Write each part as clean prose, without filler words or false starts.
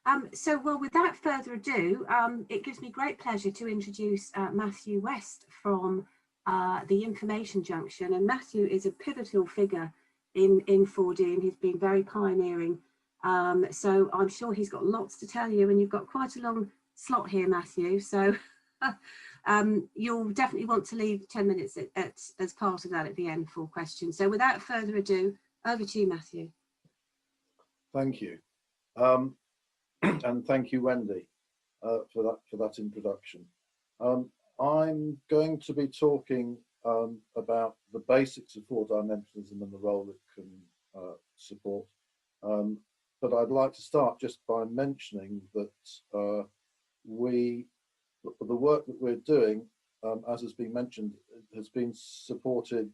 Well, without further ado, it gives me great pleasure to introduce Matthew West from the Information Junction. And Matthew is a pivotal figure in 4D, and he's been very pioneering. So I'm sure he's got lots to tell you, and you've got quite a long slot here, Matthew. So you'll definitely want to leave 10 minutes as part of that at the end for questions. So without further ado, over to you, Matthew. Thank you. And thank you, Wendy, for that introduction. I'm going to be talking about the basics of four-dimensionalism and the role it can support. But I'd like to start just by mentioning that the work that we're doing, as has been mentioned, has been supported.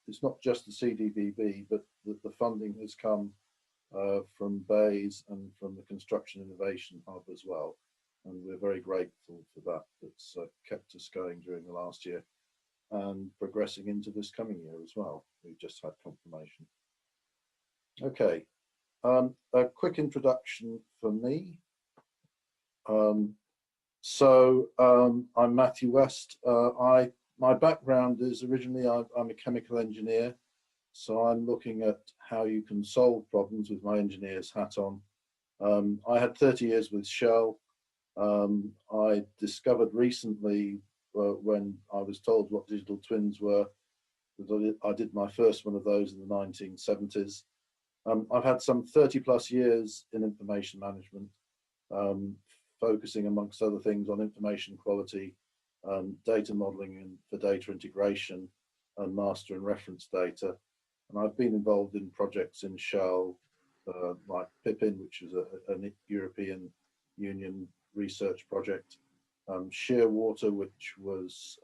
It's not just the CDBB, but the funding has come from BAYS and from the Construction Innovation Hub as well. And we're very grateful for that. That's kept us going during the last year and progressing into this coming year as well. We've just had confirmation. Okay, a quick introduction for me. I'm Matthew West. My background is originally I'm a chemical engineer. So I'm looking at how you can solve problems with my engineer's hat on. I had 30 years with Shell. I discovered recently when I was told what digital twins were, that I did my first one of those in the 1970s. I've had some 30 plus years in information management, focusing amongst other things on information quality, data modeling and for data integration and master and reference data. And I've been involved in projects in Shell, like PIPIN, which is a European Union research project, Shearwater, which was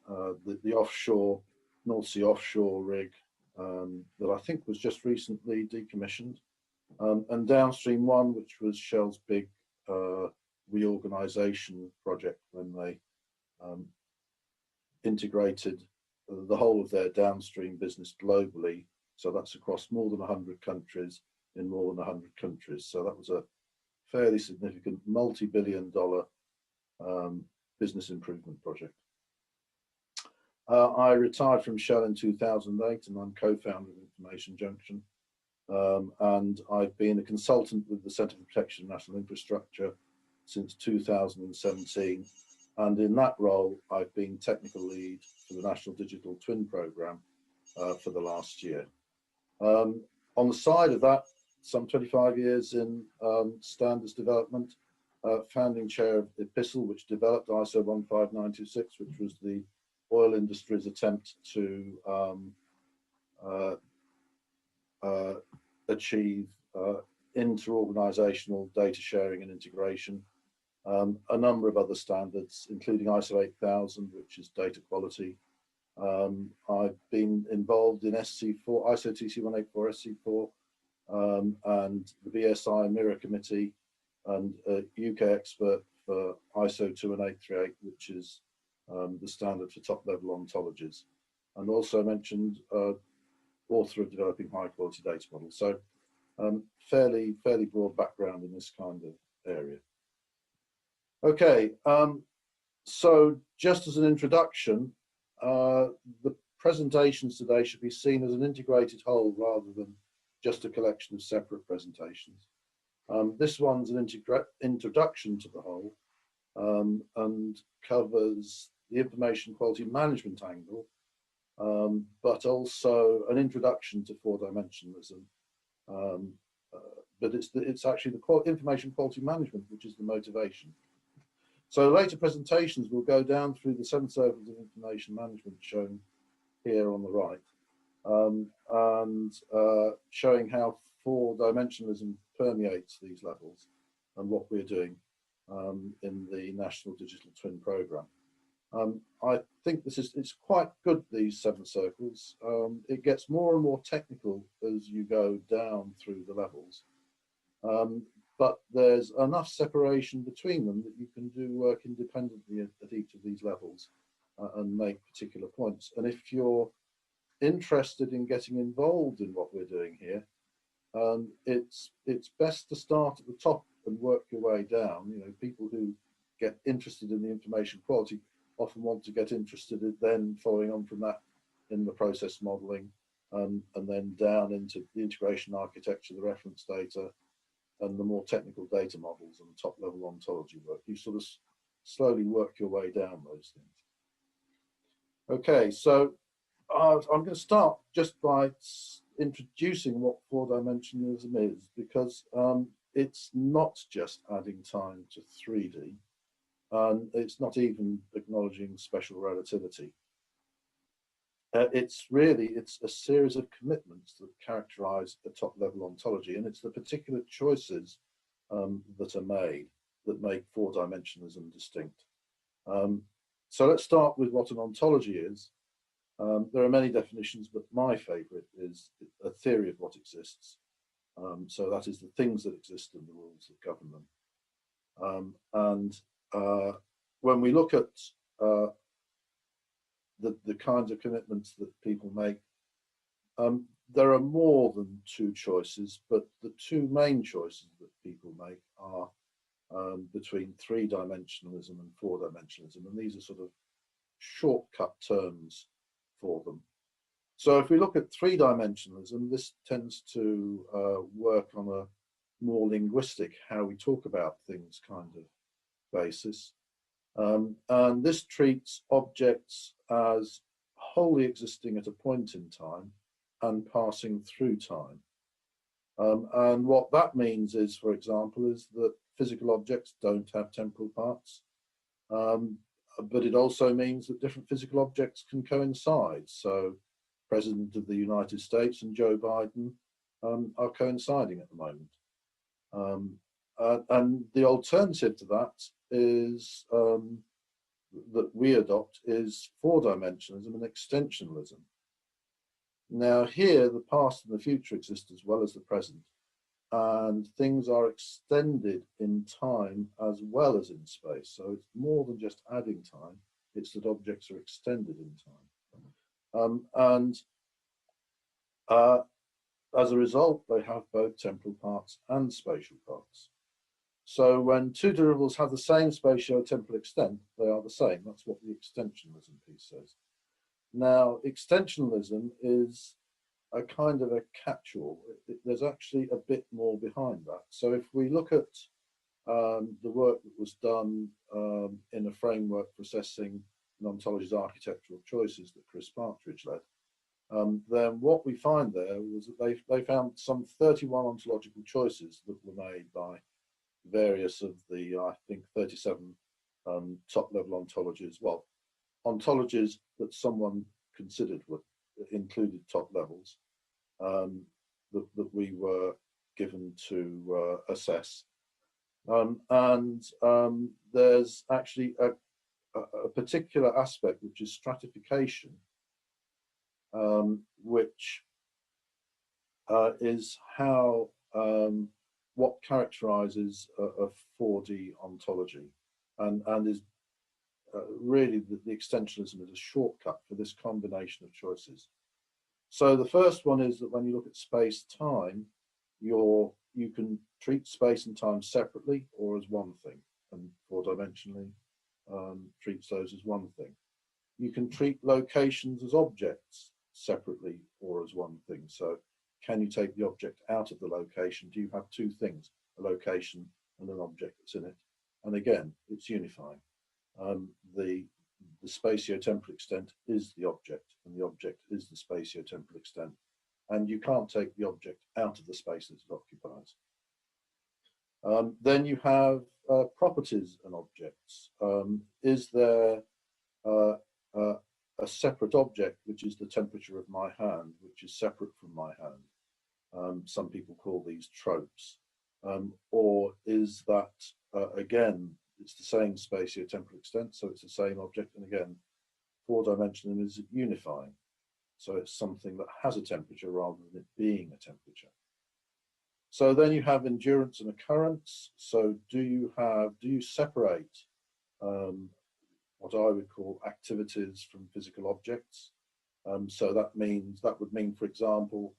the offshore, North Sea offshore rig that I think was just recently decommissioned, and Downstream 1, which was Shell's big reorganization project when they integrated the whole of their downstream business globally. So that's across more than 100 countries in more than 100 countries. So that was a fairly significant multi-billion-dollar business improvement project. I retired from Shell in 2008 and I'm co-founder of Information Junction. And I've been a consultant with the Centre for Protection of National Infrastructure since 2017. And in that role, I've been technical lead for the National Digital Twin Programme for the last year. On the side of that, some 25 years in standards development, founding chair of Epistle, which developed ISO 15926, which was the oil industry's attempt to achieve inter-organizational data sharing and integration. A number of other standards, including ISO 8000, which is data quality. I've been involved in SC4, ISO TC 184 SC4, and the BSI Mirror Committee, and a UK expert for ISO 21838, which is the standard for top-level ontologies. And also mentioned author of developing high-quality data models. So fairly broad background in this kind of area. Okay, so just as an introduction, the presentations today should be seen as an integrated whole rather than just a collection of separate presentations. This one's an introduction to the whole and covers the information quality management angle, but also an introduction to four-dimensionalism. But it's actually the information quality management which is the motivation. So later presentations will go down through the 7 circles of information management shown here on the right, and showing how four-dimensionalism permeates these levels and what we're doing in the National Digital Twin Programme. I think it's quite good, these 7 circles. It gets more and more technical as you go down through the levels. But there's enough separation between them that you can do work independently at each of these levels and make particular points. And if you're interested in getting involved in what we're doing here, it's best to start at the top and work your way down. You know, people who get interested in the information quality often want to get interested in then following on from that in the process modeling, and then down into the integration architecture, the reference data, and the more technical data models and top level ontology work. You sort of slowly work your way down those things. Okay, so I'm going to start just by introducing what four-dimensionalism is, because it's not just adding time to 3D, and it's not even acknowledging special relativity. It's a series of commitments that characterize the top-level ontology, and it's the particular choices that are made that make four-dimensionalism distinct. So let's start with what an ontology is. There are many definitions, but my favorite is a theory of what exists. So that is the things that exist and the rules that govern them. When we look at the kinds of commitments that people make, there are more than two choices, but the two main choices that people make are between three-dimensionalism and four-dimensionalism, and these are sort of shortcut terms for them. So if we look at three-dimensionalism, this tends to work on a more linguistic, how we talk about things kind of basis. And this treats objects as wholly existing at a point in time and passing through time. And what that means is, for example, is that physical objects don't have temporal parts. But it also means that different physical objects can coincide. So President of the United States and Joe Biden are coinciding at the moment. And the alternative to that is that we adopt is four-dimensionalism and extensionalism. Now here, the past and the future exist as well as the present, and things are extended in time as well as in space. So it's more than just adding time, it's that objects are extended in time. As a result, they have both temporal parts and spatial parts. So when two derivables have the same spatio-temporal extent, they are the same. That's what the extensionalism piece says. Now, extensionalism is a kind of a catch-all. There's actually a bit more behind that. So if we look at the work that was done in a framework for assessing an ontology's architectural choices that Chris Partridge led, then what we find there was that they found some 31 ontological choices that were made by various of the, I think, 37 top-level ontologies. Well, ontologies that someone considered were included top levels that we were given to assess. There's actually a particular aspect, which is stratification, which is how what characterizes a 4D ontology, and is really the extensionalism is a shortcut for this combination of choices. So the first one is that when you look at space-time, you can treat space and time separately or as one thing, and four-dimensionally treats those as one thing. You can treat locations as objects separately or as one thing. So can you take the object out of the location? Do you have two things, a location and an object that's in it? And again, it's unifying. The spatio-temporal extent is the object, and the object is the spatio-temporal extent. And you can't take the object out of the space that it occupies. Then you have properties and objects. Is there a separate object, which is the temperature of my hand, which is separate from my hand? Some people call these tropes. Or is that, again, it's the same spatio-temporal extent, so it's the same object, and again, four-dimensional is unifying. So it's something that has a temperature rather than it being a temperature. So then you have endurance and occurrence. So do you separate what I would call activities from physical objects? So that would mean, for example,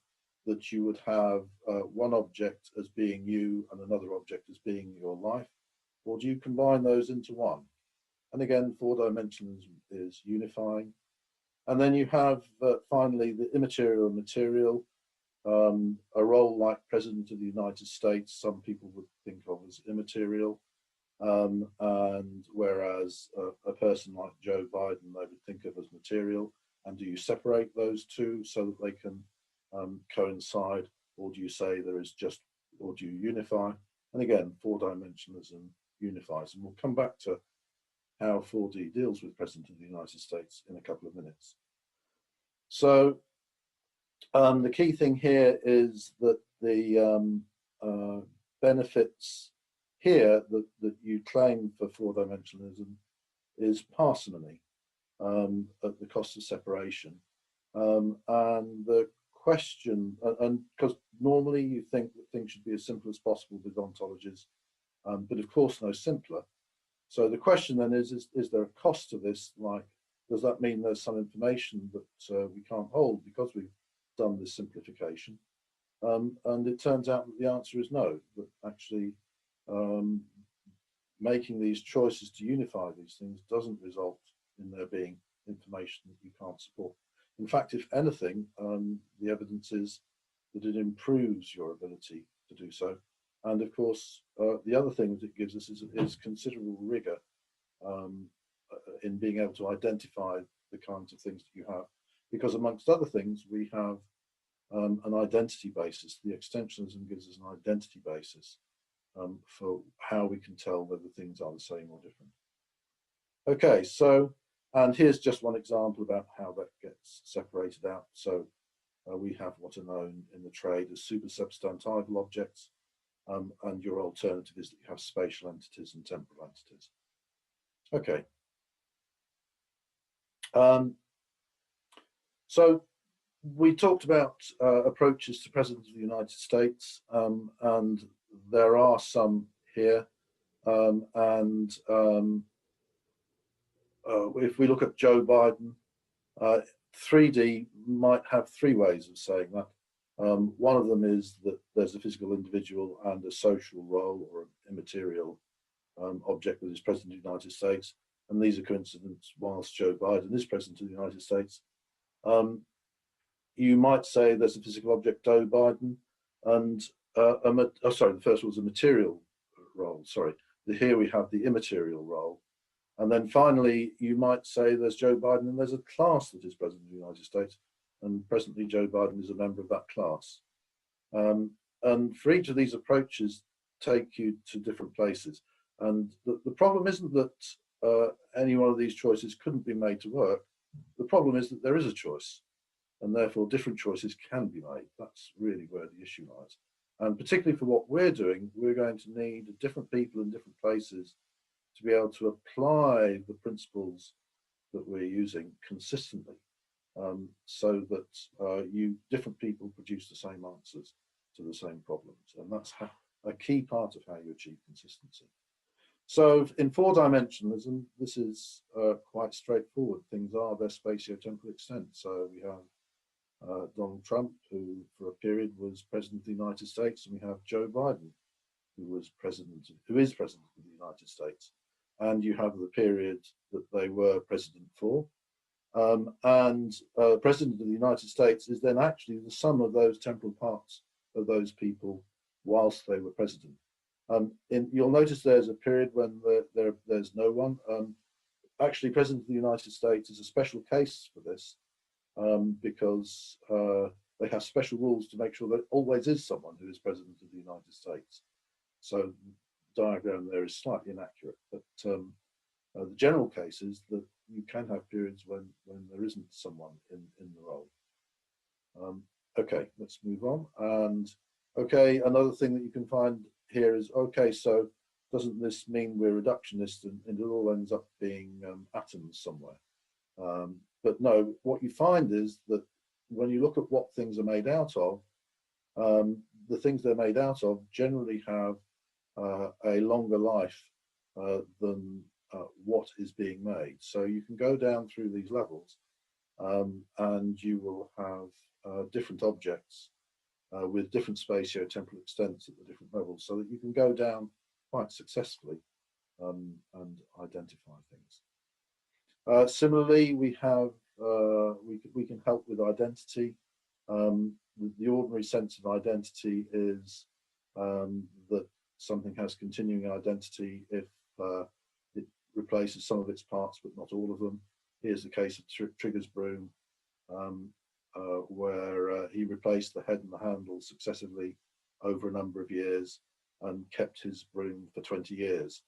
that you would have one object as being you and another object as being your life, or do you combine those into one? And again, four-dimensionalism is unifying. And then you have finally the immaterial and material. A role like President of the United States, some people would think of as immaterial, and whereas a person like Joe Biden, they would think of as material. And do you separate those two so that they can coincide, or do you say there is just, or do you unify? And again, four-dimensionalism unifies. And we'll come back to how 4D deals with President of the United States in a couple of minutes. So the key thing here is that the benefits here that you claim for four-dimensionalism is parsimony at the cost of separation. And the question, and because normally you think that things should be as simple as possible with ontologies, but of course no simpler. So the question then is there a cost to this? Like, does that mean there's some information that we can't hold because we've done this simplification? And it turns out that the answer is no, that actually making these choices to unify these things doesn't result in there being information that you can't support. In fact, if anything, the evidence is that it improves your ability to do so. And of course, the other thing that it gives us is considerable rigor in being able to identify the kinds of things that you have. Because amongst other things, we have an identity basis. The extensionism gives us an identity basis for how we can tell whether things are the same or different. Okay, so, and here's just one example about how that gets separated out. So we have what are known in the trade as supersubstantival objects, and your alternative is that you have spatial entities and temporal entities. Okay. So we talked about approaches to President of the United States, and there are some here. If we look at Joe Biden, 3D might have three ways of saying that. One of them is that there's a physical individual and a social role or an immaterial object that is President of the United States. And these are coincidence whilst Joe Biden is President of the United States. You might say there's a physical object, Joe Biden, and sorry, the first was a material role, sorry. Here we have the immaterial role. And then finally, you might say there's Joe Biden and there's a class that is President of the United States, and presently Joe Biden is a member of that class. And for each of these approaches take you to different places. And the problem isn't that any one of these choices couldn't be made to work. The problem is that there is a choice, and therefore different choices can be made. That's really where the issue lies. And particularly for what we're doing, we're going to need different people in different places to be able to apply the principles that we're using consistently, so that different people produce the same answers to the same problems. And that's a key part of how you achieve consistency. So in four-dimensionalism, this is quite straightforward. Things are their spatio-temporal extent. So we have Donald Trump, who for a period was President of the United States, and we have Joe Biden, who is President of the United States. And you have the period that they were president for. President of the United States is then actually the sum of those temporal parts of those people whilst they were president. You'll notice there's a period when there's no one. Actually, President of the United States is a special case for this, because they have special rules to make sure that always is someone who is President of the United States. So the diagram there is slightly inaccurate, but the general case is that you can have periods when there isn't someone in the role. Okay, let's move on. And okay, another thing that you can find here is, okay, so doesn't this mean we're reductionist and it all ends up being atoms somewhere? But no, what you find is that when you look at what things are made out of, the things they're made out of generally have a longer life than what is being made. So you can go down through these levels, and you will have different objects with different spatio-temporal extents at the different levels, so that you can go down quite successfully and identify things. Similarly, we have we can help with identity. The ordinary sense of identity is that something has continuing identity if it replaces some of its parts, but not all of them. Here's the case of Trigger's broom, where he replaced the head and the handle successively over a number of years and kept his broom for 20 years.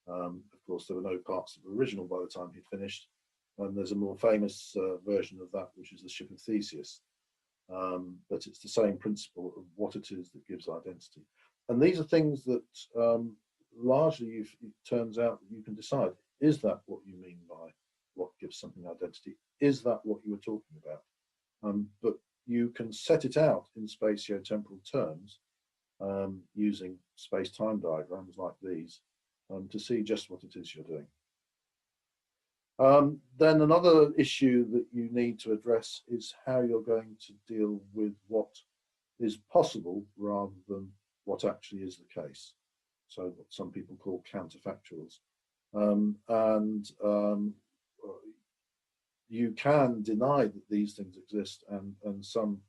Of course, there were no parts of the original by the time he'd finished. And there's a more famous version of that, which is the Ship of Theseus. But it's the same principle of what it is that gives identity. And these are things that largely it turns out that you can decide, is that what you mean by what gives something identity? Is that what you were talking about? But you can set it out in spatio-temporal terms using space-time diagrams like these to see just what it is you're doing. Then another issue that you need to address is how you're going to deal with what is possible rather than what actually is the case. So what some people call counterfactuals. You can deny that these things exist, and some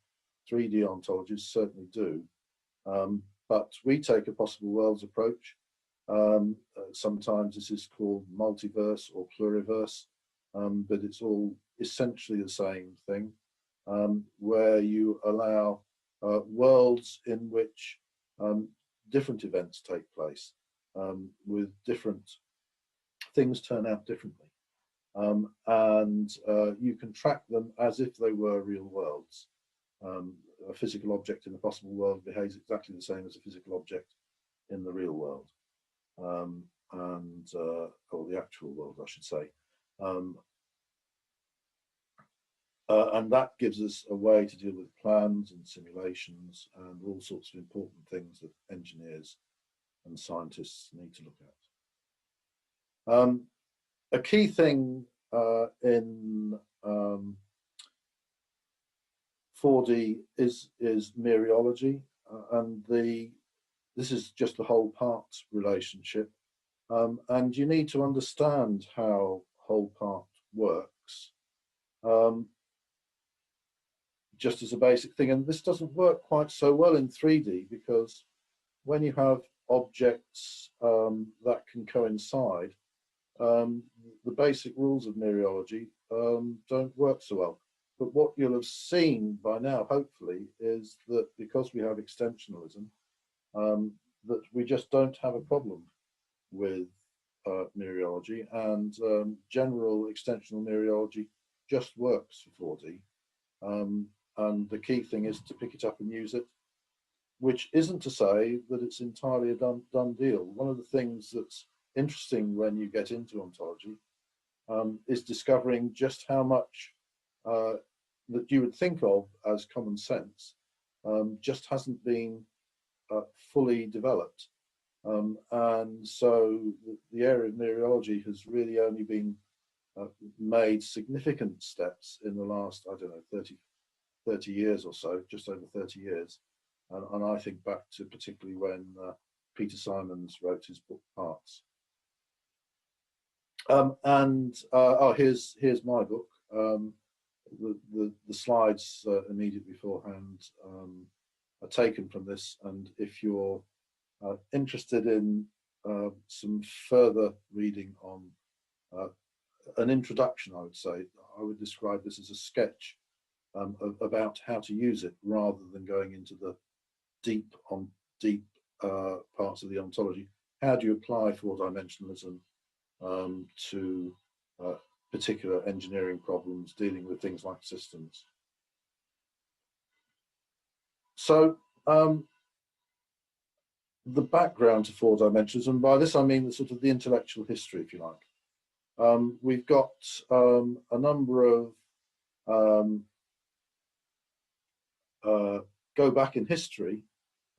3D ontologies certainly do. But we take a possible worlds approach. Sometimes this is called multiverse or pluriverse, but it's all essentially the same thing, where you allow worlds in which different events take place, with different things turn out differently. And you can track them as if they were real worlds. A physical object in the possible world behaves exactly the same as a physical object in the real world, or the actual world, I should say. And that gives us a way to deal with plans and simulations and all sorts of important things that engineers and scientists need to look at. A key thing in 4D is mereology, and this is just the whole part relationship, and you need to understand how whole part works, just as a basic thing. And this doesn't work quite so well in 3D, because when you have objects that can coincide, the basic rules of mereology don't work so well. But what you'll have seen by now, hopefully, is that because we have extensionalism, that we just don't have a problem with mereology, and general extensional mereology just works for 4D. And the key thing is to pick it up and use it, which isn't to say that it's entirely a done deal. One of the things that's interesting when you get into ontology is discovering just how much that you would think of as common sense just hasn't been fully developed. And so the area of mereology has really only been made significant steps in the last, I don't know, 30 years or so, just over 30 years. And I think back to particularly when Peter Simons wrote his book Parts. Here's my book. The slides immediately beforehand are taken from this, and if you're interested in some further reading on an introduction, I would say, I would describe this as a sketch about how to use it, rather than going into the deep parts of the ontology. How do you apply four-dimensionalism to particular engineering problems dealing with things like systems? So the background to four-dimensionalism, and by this I mean the sort of the intellectual history, if you like. We've got a number of go back in history.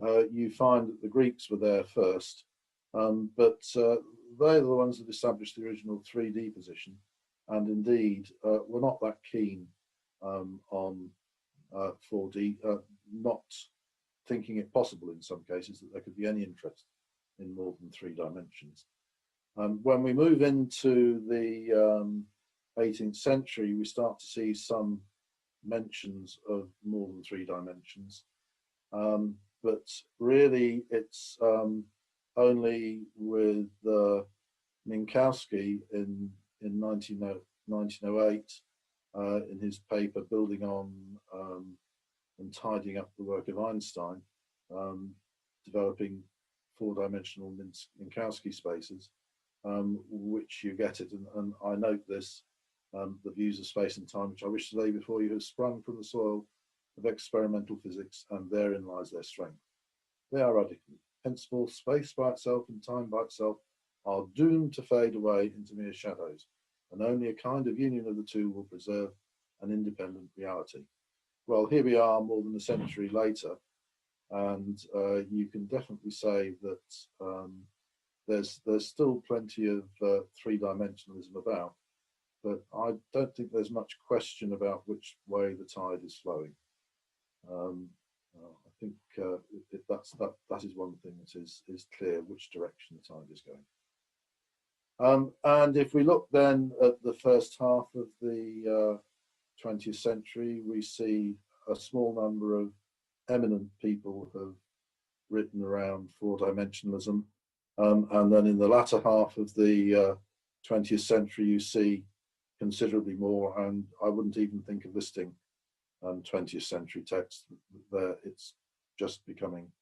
You find that the Greeks were there first, but they're the ones that established the original 3D position, and indeed were not that keen on 4D, not thinking it possible in some cases that there could be any interest in more than 3 dimensions. When we move into the 18th century, we start to see some mentions of more than 3 dimensions, but really it's only with Minkowski in 1908 in his paper Building on and Tidying Up the Work of Einstein, developing 4-dimensional Minkowski spaces, which you get it. And I note this, the views of space and time, which I wish to lay before you, have sprung from the soil of experimental physics, and therein lies their strength. They are radical. Henceforth, space by itself and time by itself are doomed to fade away into mere shadows, and only a kind of union of the two will preserve an independent reality. Well, here we are more than a century later, and you can definitely say that there's still plenty of 3-dimensionalism about, but I don't think there's much question about which way the tide is flowing. I think that is one thing that is clear, which direction the tide is going. And if we look then at the first half of the 20th century, we see a small number of eminent people who have written around 4-dimensionalism. And then in the latter half of the 20th century, you see considerably more, and I wouldn't even think of listing 20th century texts there. It's just becoming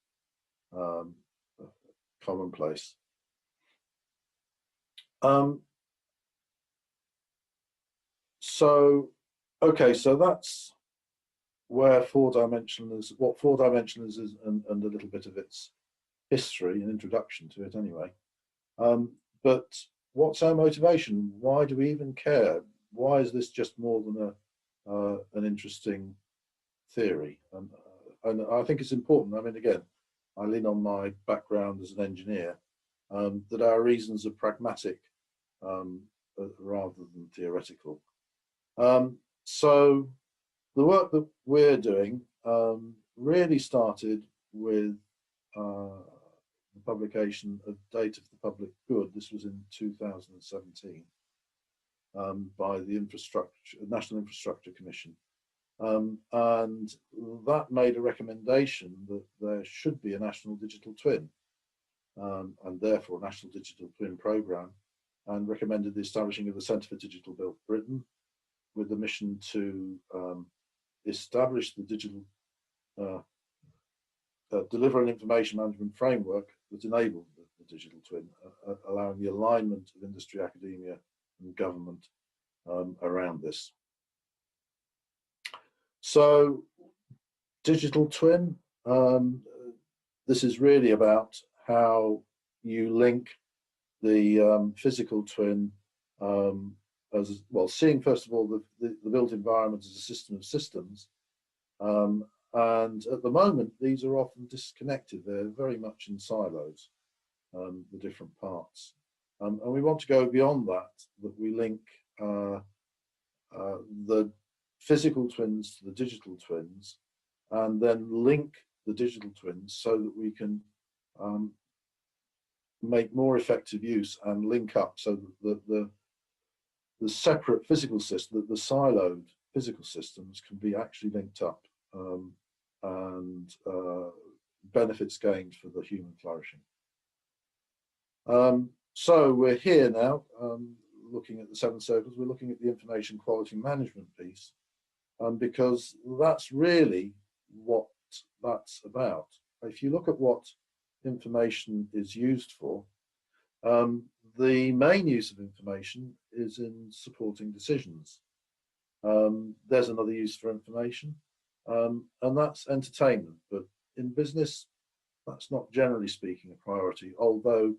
commonplace. So that's where 4-dimensionalism, what 4-dimensionalism is, and a little bit of its history, an introduction to it anyway. But what's our motivation? Why do we even care? Why is this just more than an interesting theory? And I think it's important. I mean, again, I lean on my background as an engineer, that our reasons are pragmatic rather than theoretical. So the work that we're doing really started with the publication of Data for the Public Good. This was in 2017 by the National Infrastructure Commission. And that made a recommendation that there should be a national digital twin, and therefore a national digital twin programme, and recommended the establishing of the Centre for Digital Built Britain, with the mission to establish the digital, deliver an information management framework that enabled the digital twin, allowing the alignment of industry, academia and government around this. So digital twin, this is really about how you link the physical twin as well, seeing first of all the built environment as a system of systems, and at the moment these are often disconnected. They're very much in silos, the different parts, and we want to go beyond that, that we link the physical twins to the digital twins, and then link the digital twins so that we can make more effective use and link up, so that the separate physical system, that the siloed physical systems can be actually linked up, and benefits gained for the human flourishing. So we're here now, looking at the 7 circles. We're looking at the information quality management piece, because that's really what that's about. If you look at what information is used for, the main use of information is in supporting decisions. There's another use for information, and that's entertainment. But in business, that's not generally speaking a priority, although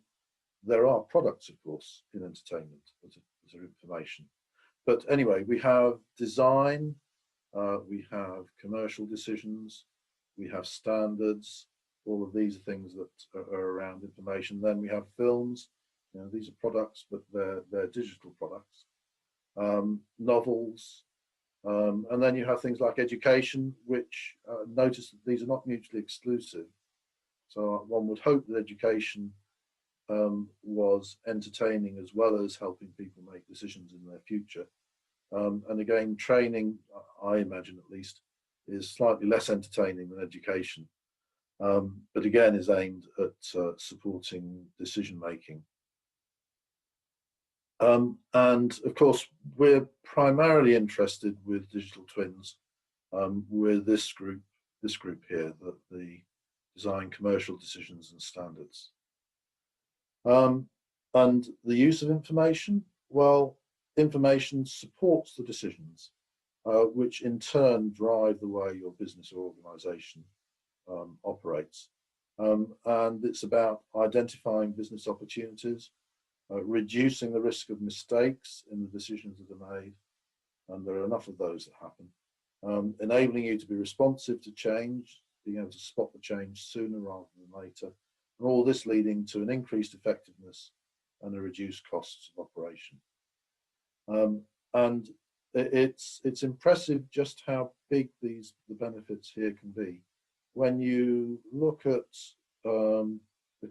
there are products, of course, in entertainment that are information. But anyway, we have design, we have commercial decisions, we have standards. All of these are things that are around information. Then we have films. You know, these are products, but they're digital products. Novels, And then you have things like education, which notice that these are not mutually exclusive. So one would hope that education was entertaining as well as helping people make decisions in their future. And again, training, I imagine at least, is slightly less entertaining than education, but again is aimed at supporting decision making. And of course, we're primarily interested with digital twins with this group here, the design commercial decisions and standards. And the use of information, well, information supports the decisions, which in turn drive the way your business or organization operates. And it's about identifying business opportunities, reducing the risk of mistakes in the decisions that are made, and there are enough of those that happen, enabling you to be responsive to change, being able to spot the change sooner rather than later, and all this leading to an increased effectiveness and a reduced costs of operation. And it's impressive just how big the benefits here can be. When you look at the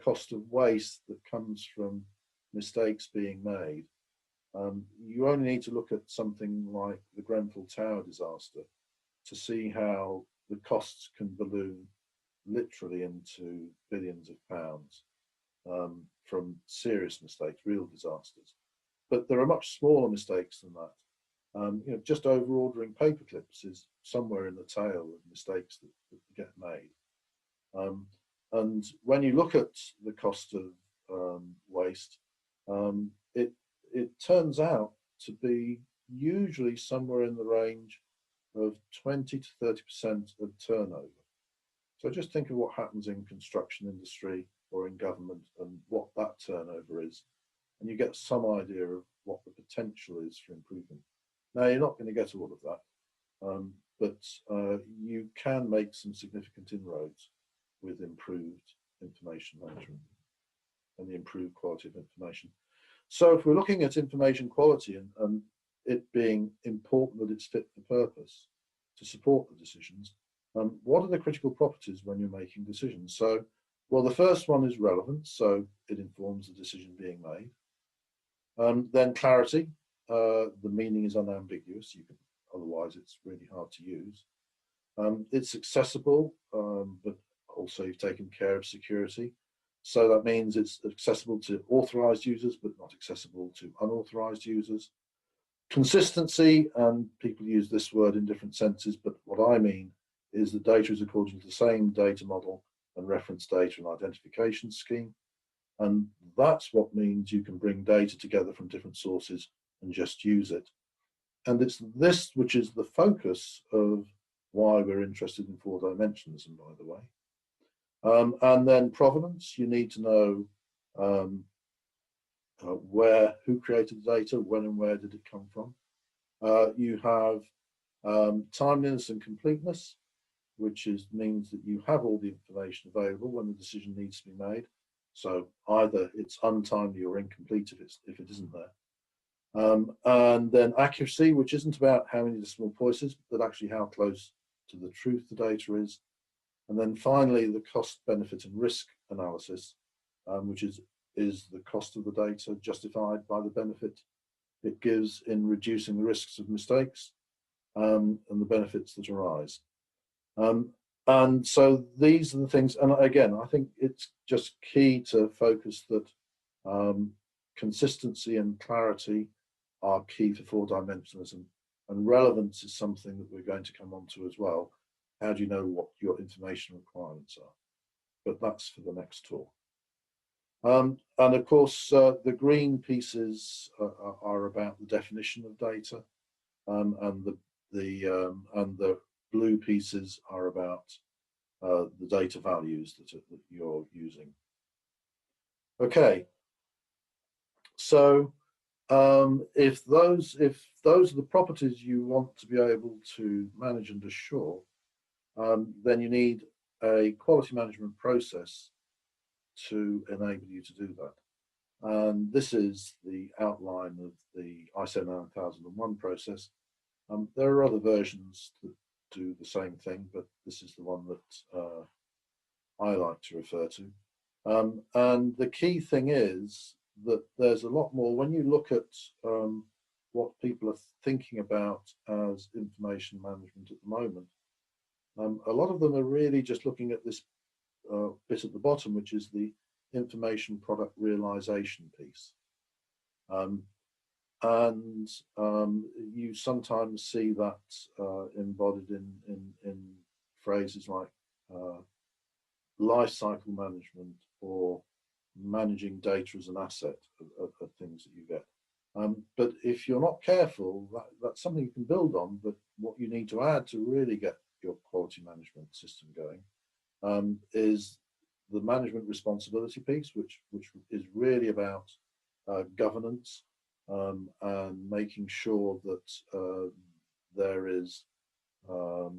cost of waste that comes from mistakes being made, you only need to look at something like the Grenfell Tower disaster to see how the costs can balloon literally into billions of pounds from serious mistakes, real disasters. But there are much smaller mistakes than that. Just over ordering paper clips is somewhere in the tail of mistakes that get made. And when you look at the cost of waste, it turns out to be usually somewhere in the range of 20 to 30% of turnover. So just think of what happens in construction industry or in government and what that turnover is, and you get some idea of what the potential is for improvement. Now, you're not going to get all of that, but you can make some significant inroads with improved information management and the improved quality of information. So if we're looking at information quality and it being important that it's fit for purpose to support the decisions, what are the critical properties when you're making decisions? So, well, the first one is relevance, so it informs the decision being made. Then clarity, the meaning is unambiguous, otherwise it's really hard to use. It's accessible, but also you've taken care of security. So that means it's accessible to authorized users, but not accessible to unauthorized users. Consistency, and people use this word in different senses, but what I mean is the data is according to the same data model and reference data and identification scheme. And that's what means you can bring data together from different sources and just use it. And it's this which is the focus of why we're interested in 4-dimensionalism, by the way. And then provenance, you need to know who created the data, when and where did it come from. You have timeliness and completeness, which means that you have all the information available when the decision needs to be made. So either it's untimely or incomplete if it isn't there. And then accuracy, which isn't about how many decimal places, but actually how close to the truth the data is. And then finally, the cost, benefit, and risk analysis, which is the cost of the data justified by the benefit it gives in reducing the risks of mistakes and the benefits that arise. And so these are the things, and again, I think it's just key to focus that consistency and clarity are key for 4-dimensionalism, and relevance is something that we're going to come on to as well. How do you know what your information requirements are? But that's for the next talk. And of course, the green pieces are about the definition of data, and the blue pieces are about the data values that you're using. Okay, so if those are the properties you want to be able to manage and assure, then you need a quality management process to enable you to do that. And this is the outline of the ISO 9001 process. There are other versions that do the same thing, but this is the one that I like to refer to. And the key thing is that there's a lot more, when you look at what people are thinking about as information management at the moment, a lot of them are really just looking at this bit at the bottom, which is the information product realization piece. And you sometimes see that embodied in phrases like life cycle management or managing data as an asset of things that you get. But if you're not careful, that's something you can build on, but what you need to add to really get your quality management system going is the management responsibility piece, which is really about governance and making sure that there is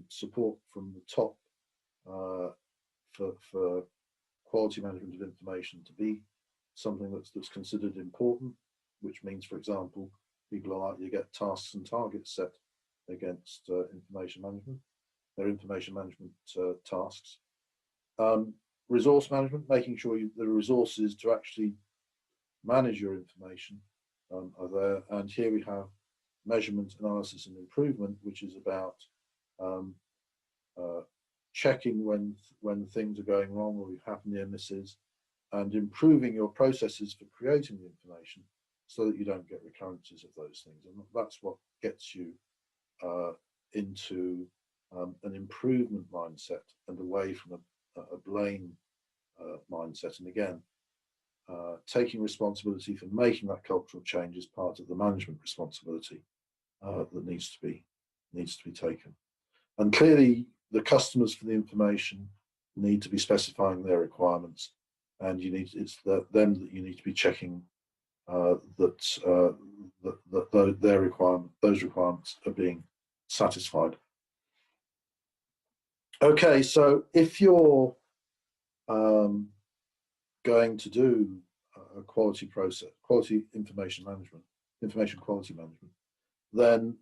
support from the top for quality management of information to be something that's considered important, which means, for example, people are likely to get tasks and targets set against information management, their information management tasks. Resource management, making sure the resources to actually manage your information are there. And here we have measurement, analysis and improvement, which is about checking when things are going wrong or you have near misses, and improving your processes for creating the information so that you don't get recurrences of those things. And that's what gets you into an improvement mindset and away from a blame mindset. And again, taking responsibility for making that cultural change is part of the management responsibility that needs to be taken. And clearly, the customers for the information need to be specifying their requirements, and it's them that you need to be checking that those requirements are being satisfied. Okay, so if you're going to do a quality process, quality information quality management, then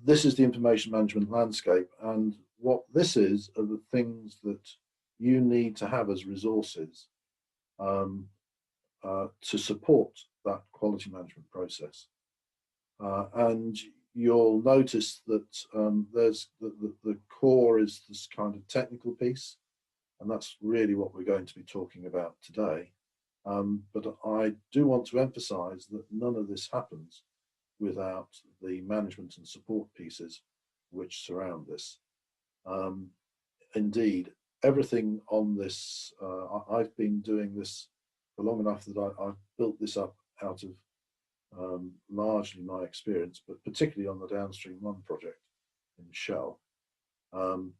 this is the information management landscape, and what this is are the things that you need to have as resources to support that quality management process. And you'll notice that there's the core is this kind of technical piece, and that's really what we're going to be talking about today. But I do want to emphasize that none of this happens without the management and support pieces which surround this. Indeed, everything on this, I've been doing this for long enough that I've built this up out of largely my experience, but particularly on the Downstream 1 project in Shell. But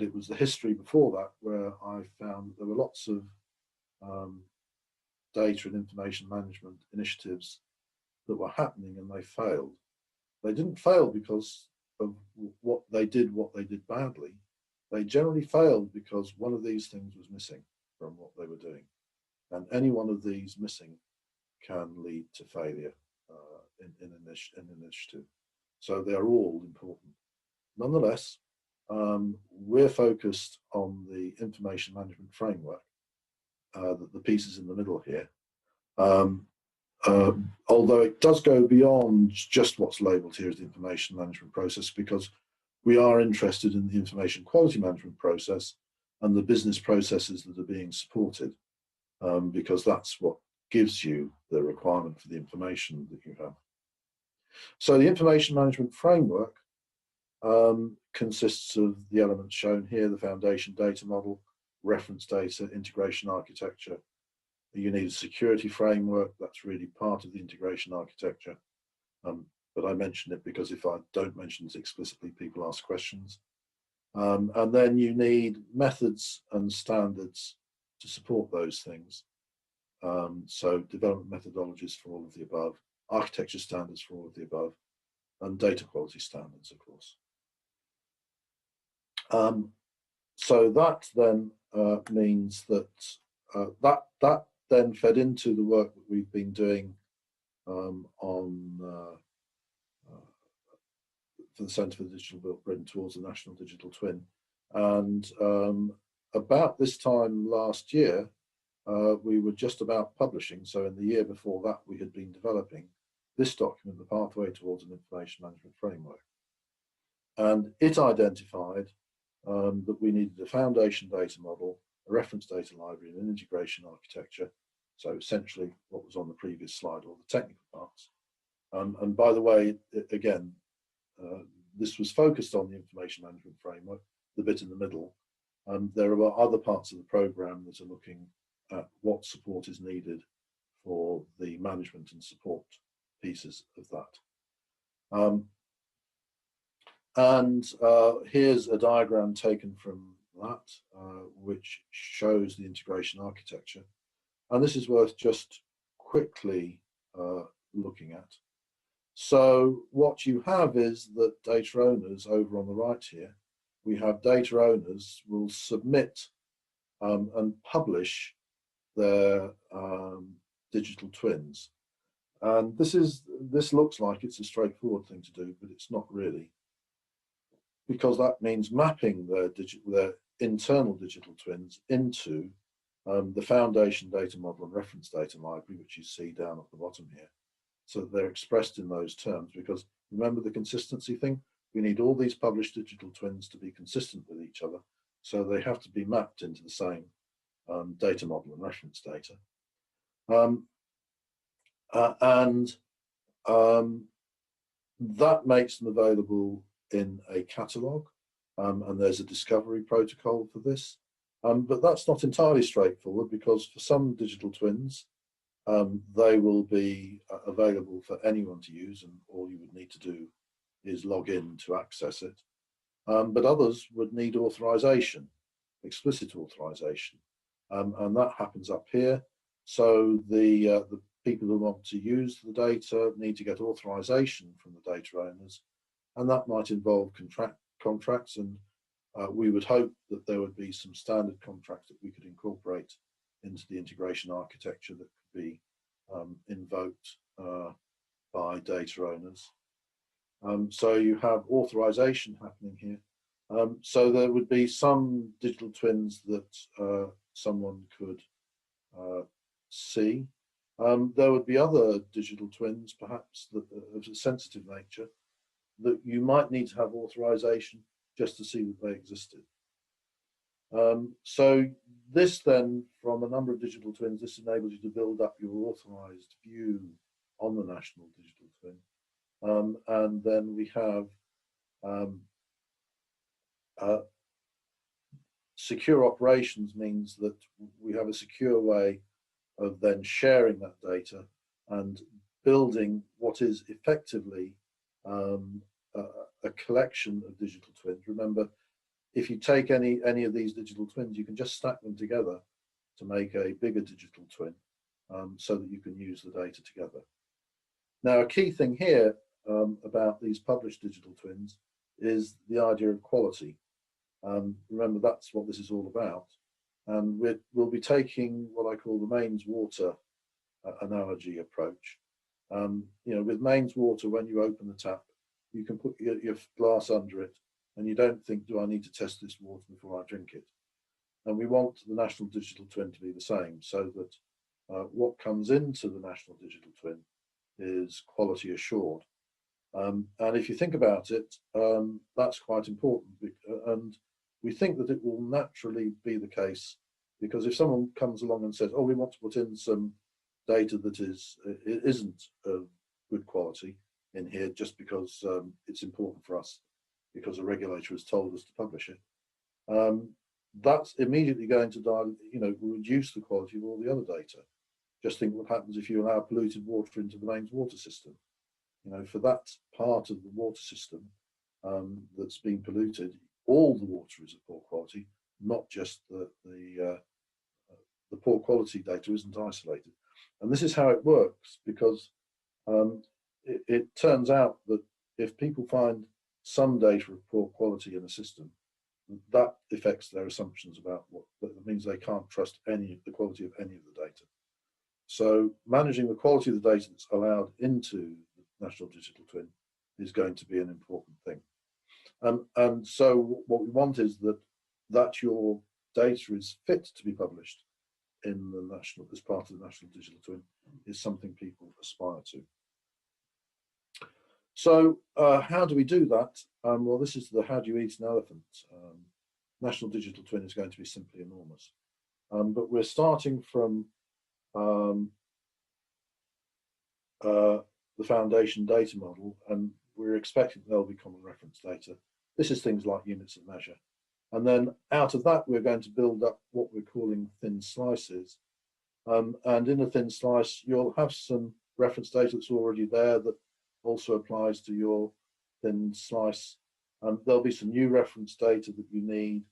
it was the history before that where I found there were lots of data and information management initiatives that were happening, and they failed. They didn't fail because of what they did badly. They generally failed because one of these things was missing from what they were doing. And any one of these missing can lead to failure in an initiative. So they are all important. Nonetheless, we're focused on the information management framework, the pieces in the middle here. Although it does go beyond just what's labelled here as the information management process, because we are interested in the information quality management process and the business processes that are being supported, because that's what gives you the requirement for the information that you have. So the information management framework consists of the elements shown here: the foundation data model, reference data, integration architecture. You need a security framework. That's really part of the integration architecture. But I mention it because if I don't mention it explicitly, people ask questions. And then you need methods and standards to support those things. So development methodologies for all of the above, architecture standards for all of the above, and data quality standards, of course. So that then means that that then fed into the work that we've been doing on for the Centre for Digital Built Britain towards the National Digital Twin. And about this time last year, we were just about publishing. So in the year before that, we had been developing this document, the Pathway Towards an Information Management Framework. And it identified that we needed a foundation data model, a reference data library, and an integration architecture. So essentially what was on the previous slide, all the technical parts. And by the way, again, this was focused on the information management framework, the bit in the middle. There are other parts of the programme that are looking at what support is needed for the management and support pieces of that. Here's a diagram taken from that, which shows the integration architecture. And this is worth just quickly looking at. So what you have is that data owners over on the right here, we have data owners will submit and publish their digital twins. And this looks like it's a straightforward thing to do, but it's not really, because that means mapping their internal digital twins into the foundation data model and reference data library, which you see down at the bottom here. So that they're expressed in those terms, because remember the consistency thing? We need all these published digital twins to be consistent with each other. So they have to be mapped into the same data model and reference data. That makes them available in a catalogue, and there's a discovery protocol for this. But that's not entirely straightforward, because for some digital twins, they will be available for anyone to use, and all you would need to do is log in to access it. But others would need authorization, explicit authorization, and that happens up here. So the people who want to use the data need to get authorization from the data owners, and that might involve contracts, and we would hope that there would be some standard contracts that we could incorporate into the integration architecture that could be invoked by data owners. So you have authorization happening here. So there would be some digital twins that someone could see. There would be other digital twins, perhaps that of a sensitive nature, that you might need to have authorization just to see that they existed. So this then, from a number of digital twins, this enables you to build up your authorized view on the national digital twin. And then we have secure operations, means that we have a secure way of then sharing that data and building what is effectively a collection of digital twins. Remember, if you take any of these digital twins, you can just stack them together to make a bigger digital twin, so that you can use the data together. Now, a key thing here about these published digital twins is the idea of quality. Remember, that's what this is all about. And we'll be taking what I call the mains water analogy approach. With mains water, when you open the tap, you can put your glass under it, and you don't think, do I need to test this water before I drink it? And we want the National Digital Twin to be the same, so that what comes into the National Digital Twin is quality assured. And if you think about it, that's quite important. And we think that it will naturally be the case, because if someone comes along and says, oh, we want to put in some data that isn't of good quality in here just because it's important for us, because a regulator has told us to publish it, that's immediately going to reduce the quality of all the other data. Just think what happens if you allow polluted water into the mains water system. For that part of the water system that's been polluted, all the water is of poor quality, not just the poor quality data isn't isolated. And this is how it works, because it turns out that if people find some data of poor quality in a system, that affects their assumptions about that means they can't trust the quality of any of the data. So managing the quality of the data that's allowed into the National Digital Twin is going to be an important thing. And so what we want is that your data is fit to be published in the national, as part of the National Digital Twin, is something people aspire to. So how do we do that? Well, this is the how do you eat an elephant. National Digital Twin is going to be simply enormous. But we're starting from the foundation data model, and we're expecting there'll be common reference data. This is things like units of measure. And then out of that, we're going to build up what we're calling thin slices. And in a thin slice, you'll have some reference data that's already there that also applies to your thin slice. There'll be some new reference data that you need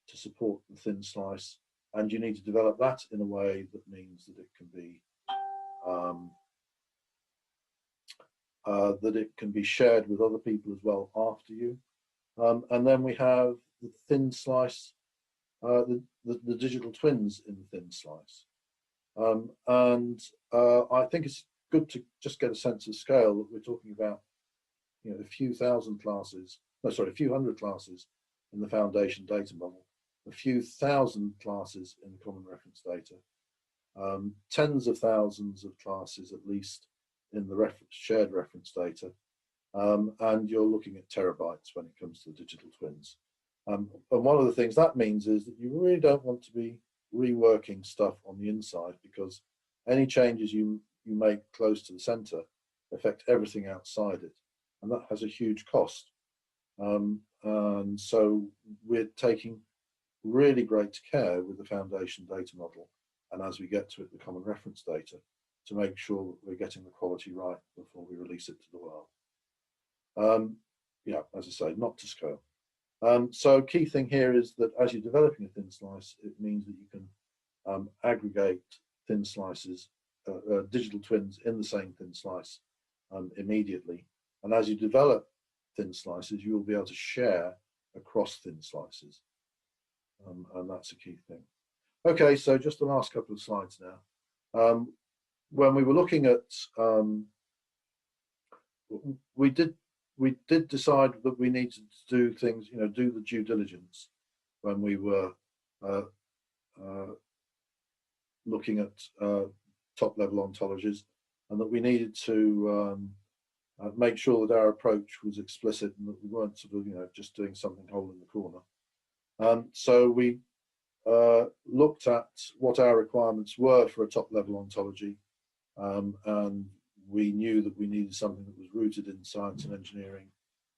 to support the thin slice, and you need to develop that in a way that means that it can be shared with other people as well after you. And then we have the thin slice, the digital twins in the thin slice. I think it's good to just get a sense of scale that we're talking about, you know, a few hundred classes in the foundation data model, a few thousand classes in the common reference data, tens of thousands of classes at least in the shared reference data, and you're looking at terabytes when it comes to digital twins. And one of the things that means is that you really don't want to be reworking stuff on the inside, because any changes you make close to the center affect everything outside it, and that has a huge cost. And so we're taking really great care with the foundation data model, and as we get to it, the common reference data, to make sure that we're getting the quality right before we release it to the world. Yeah, as I say, not to scale. So key thing here is that as you're developing a thin slice, it means that you can aggregate thin slices, digital twins in the same thin slice immediately. And as you develop thin slices, you will be able to share across thin slices. And that's a key thing. Okay, so just the last couple of slides now. When we were looking at, we did decide that we needed to do things, you know, do the due diligence when we were looking at top-level ontologies, and that we needed to make sure that our approach was explicit and that we weren't sort of, you know, just doing something hole in the corner. So we looked at what our requirements were for a top-level ontology, and we knew that we needed something that was rooted in science and engineering,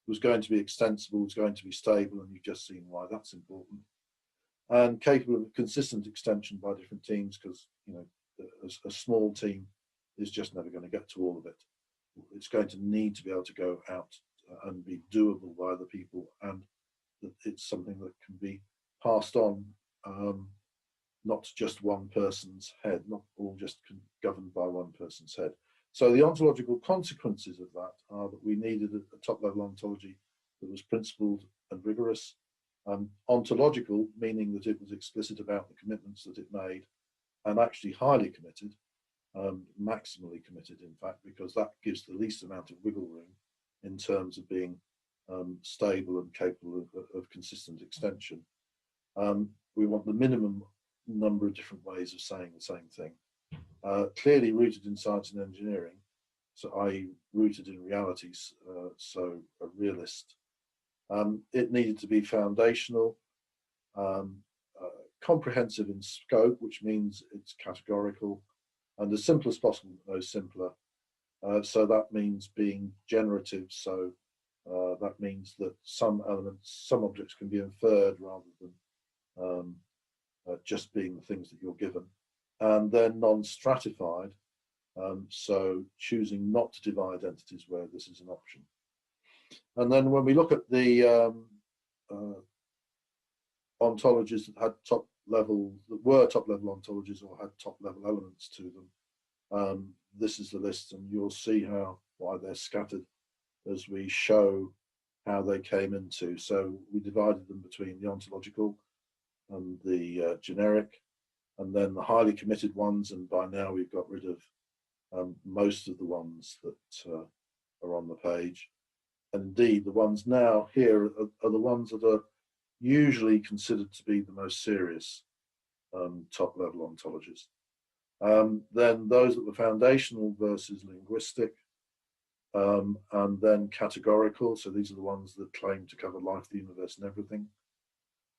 was going to be extensible, was going to be stable, and you've just seen why that's important, and capable of consistent extension by different teams, because, you know, a small team is just never going to get to all of it. It's going to need to be able to go out and be doable by other people, and that it's something that can be passed on, not just one person's head, not all just governed by one person's head. So the ontological consequences of that are that we needed a top-level ontology that was principled and rigorous. Ontological, meaning that it was explicit about the commitments that it made, and actually highly committed, maximally committed, in fact, because that gives the least amount of wiggle room in terms of being stable and capable of consistent extension. We want the minimum number of different ways of saying the same thing. Clearly rooted in science and engineering, so i.e. rooted in realities, so a realist. It needed to be foundational, comprehensive in scope, which means it's categorical, and as simple as possible, but no simpler. So that means being generative, so that means that some elements, some objects can be inferred rather than just being the things that you're given. And then non-stratified, so choosing not to divide entities where this is an option. And then when we look at the ontologies that had top-level, that were top-level ontologies or had top-level elements to them, this is the list, and you'll see why they're scattered as we show how they came into. So we divided them between the ontological and the generic, and then the highly committed ones, and by now we've got rid of most of the ones that are on the page. and indeed the ones now here are the ones that are usually considered to be the most serious top level ontologies. Then those that were foundational versus linguistic, and then categorical. So these are the ones that claim to cover life, the universe, and everything.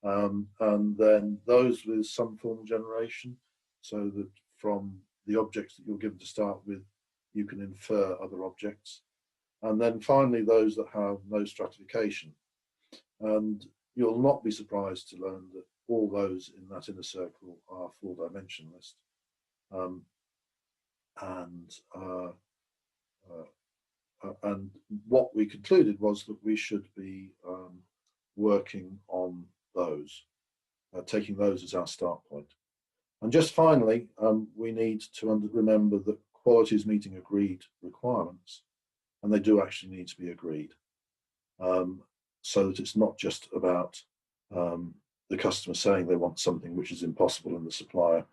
And then those with some form of generation, so that from the objects that you're given to start with, you can infer other objects. And then finally, those that have no stratification. And you'll not be surprised to learn that all those in that inner circle are four-dimensionalist. And what we concluded was that we should be working on those, taking those as our start point. And just finally, we need to remember that quality is meeting agreed requirements, and they do actually need to be agreed, so that it's not just about the customer saying they want something which is impossible and the supplier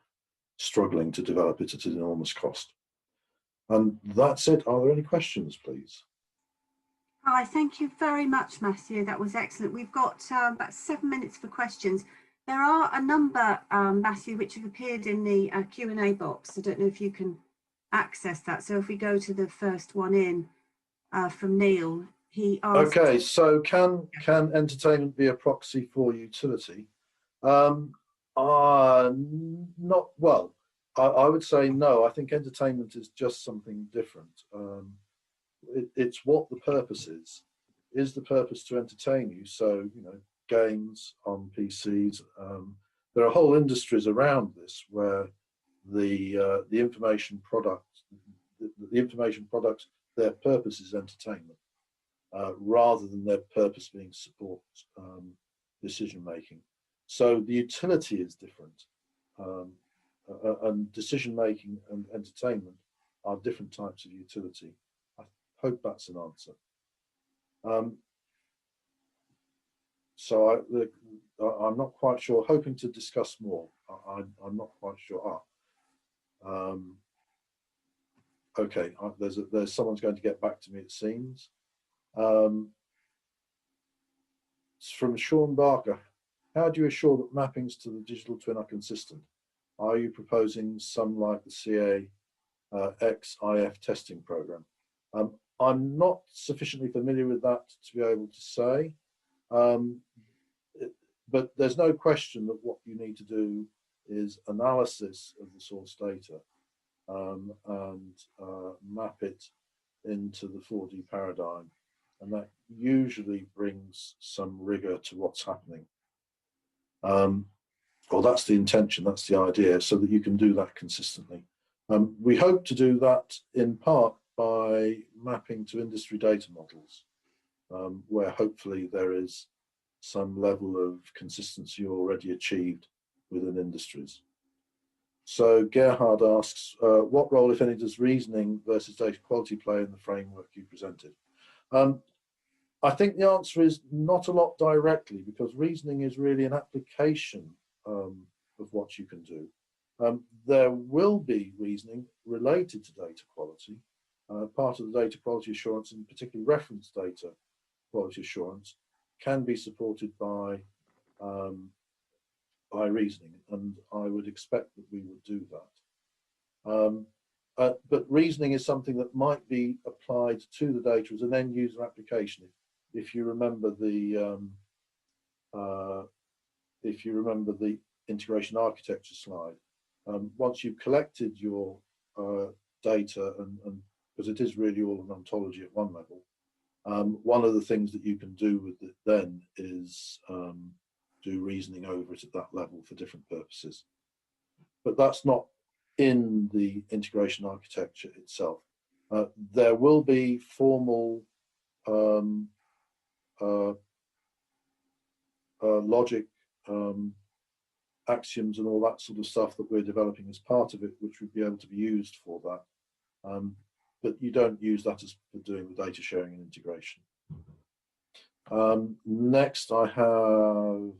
struggling to develop it at an enormous cost. And that's it. Are there any questions, please? Hi, thank you very much, Matthew. That was excellent. We've got about 7 minutes for questions. There are a number, Matthew, which have appeared in the Q&A box. I don't know if you can access that. So if we go to the first one in from Neil, he asked... Okay, so can entertainment be a proxy for utility? Not well. I would say no. I think entertainment is just something different. It's what the purpose is. Is the purpose to entertain you? So, you know, games on PCs. There are whole industries around this where the information products, their purpose is entertainment, rather than their purpose being support decision making. So the utility is different. And decision making and entertainment are different types of utility. I hope that's an answer. So I'm not quite sure. Hoping to discuss more. I'm not quite sure. Okay, there's someone's going to get back to me, it seems. It's from Sean Barker. How do you assure that mappings to the digital twin are consistent? Are you proposing some like the CA XIF testing program? I'm not sufficiently familiar with that to be able to say, but there's no question that what you need to do is analysis of the source data and map it into the 4D paradigm, and that usually brings some rigor to what's happening. Well, that's the intention, that's the idea, so that you can do that consistently. We hope to do that in part by mapping to industry data models, where hopefully there is some level of consistency already achieved within industries. So Gerhard asks, what role, if any, does reasoning versus data quality play in the framework you presented? I think the answer is not a lot directly, because reasoning is really an application of what you can do. There will be reasoning related to data quality. Part of the data quality assurance, and particularly reference data quality assurance, can be supported by reasoning, and I would expect that we would do that. But reasoning is something that might be applied to the data as an end user application. If you remember the integration architecture slide, once you've collected your data, and because it is really all an ontology at one level, one of the things that you can do with it then is do reasoning over it at that level for different purposes. But that's not in the integration architecture itself. There will be formal logic, axioms and all that sort of stuff that we're developing as part of it, which would be able to be used for that. But you don't use that as for doing the data sharing and integration. Next I have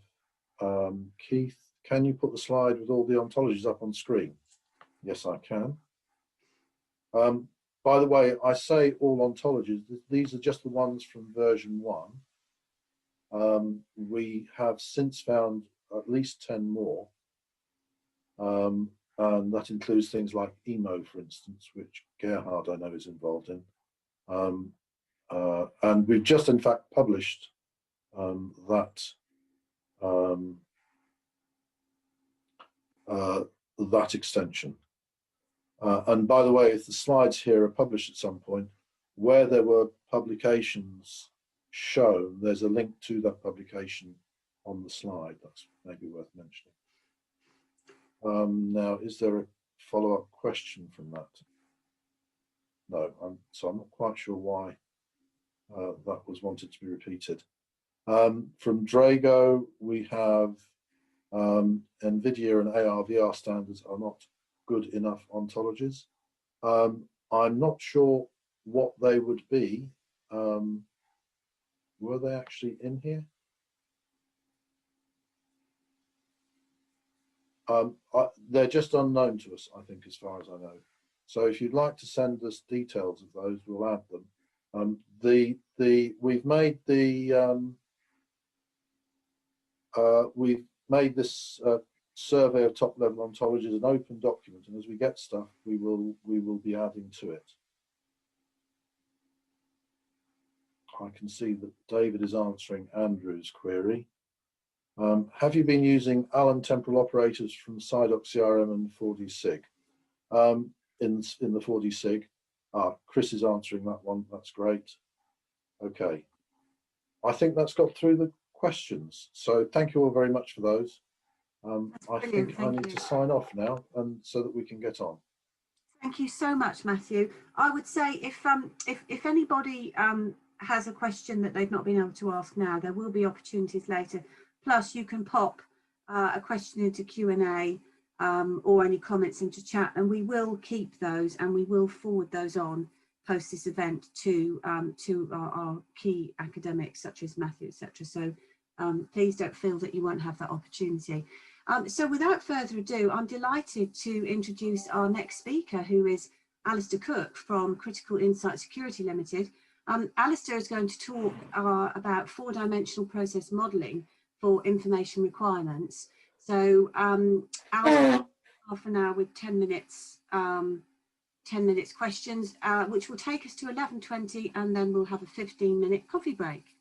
Keith. Can you put the slide with all the ontologies up on screen? Yes, I can. by the way, I say all ontologies. These are just the ones from version 1. We have since found at least 10 more. And that includes things like emo, for instance, which Gerhard, I know, is involved in. And we've just, in fact, published that extension. And by the way, if the slides here are published at some point, where there were publications shown, there's a link to that publication on the slide. That's maybe worth mentioning. Now, is there a follow-up question from that? No, so I'm not quite sure why that was wanted to be repeated. From Drago, we have NVIDIA and AR/VR standards are not good enough ontologies. I'm not sure what they would be. Were they actually in here? They're just unknown to us, I think, as far as I know. So if you'd like to send us details of those, we'll add them. We've made this survey of top-level ontologies an open document, and as we get stuff, we will be adding to it. I can see that David is answering Andrew's query. Have you been using Allen temporal operators from SciDoc CRM and 4D-Sig? In the 4D-Sig, Chris is answering that one. That's great. Okay, I think that's got through the questions. So thank you all very much for those. I think I need to sign off now, and so that we can get on. Thank you so much, Matthew. I would say if anybody has a question that they've not been able to ask now, there will be opportunities later. Plus, you can pop a question into Q&A or any comments into chat, and we will keep those and we will forward those on post this event to our key academics such as Matthew, etc. So please don't feel that you won't have that opportunity. So without further ado, I'm delighted to introduce our next speaker, who is Alistair Cook from Critical Insight Security Limited. Alistair is going to talk about 4-dimensional process modelling for information requirements. So half an hour with 10 minutes questions, which will take us to 11:20, and then we'll have a 15-minute coffee break.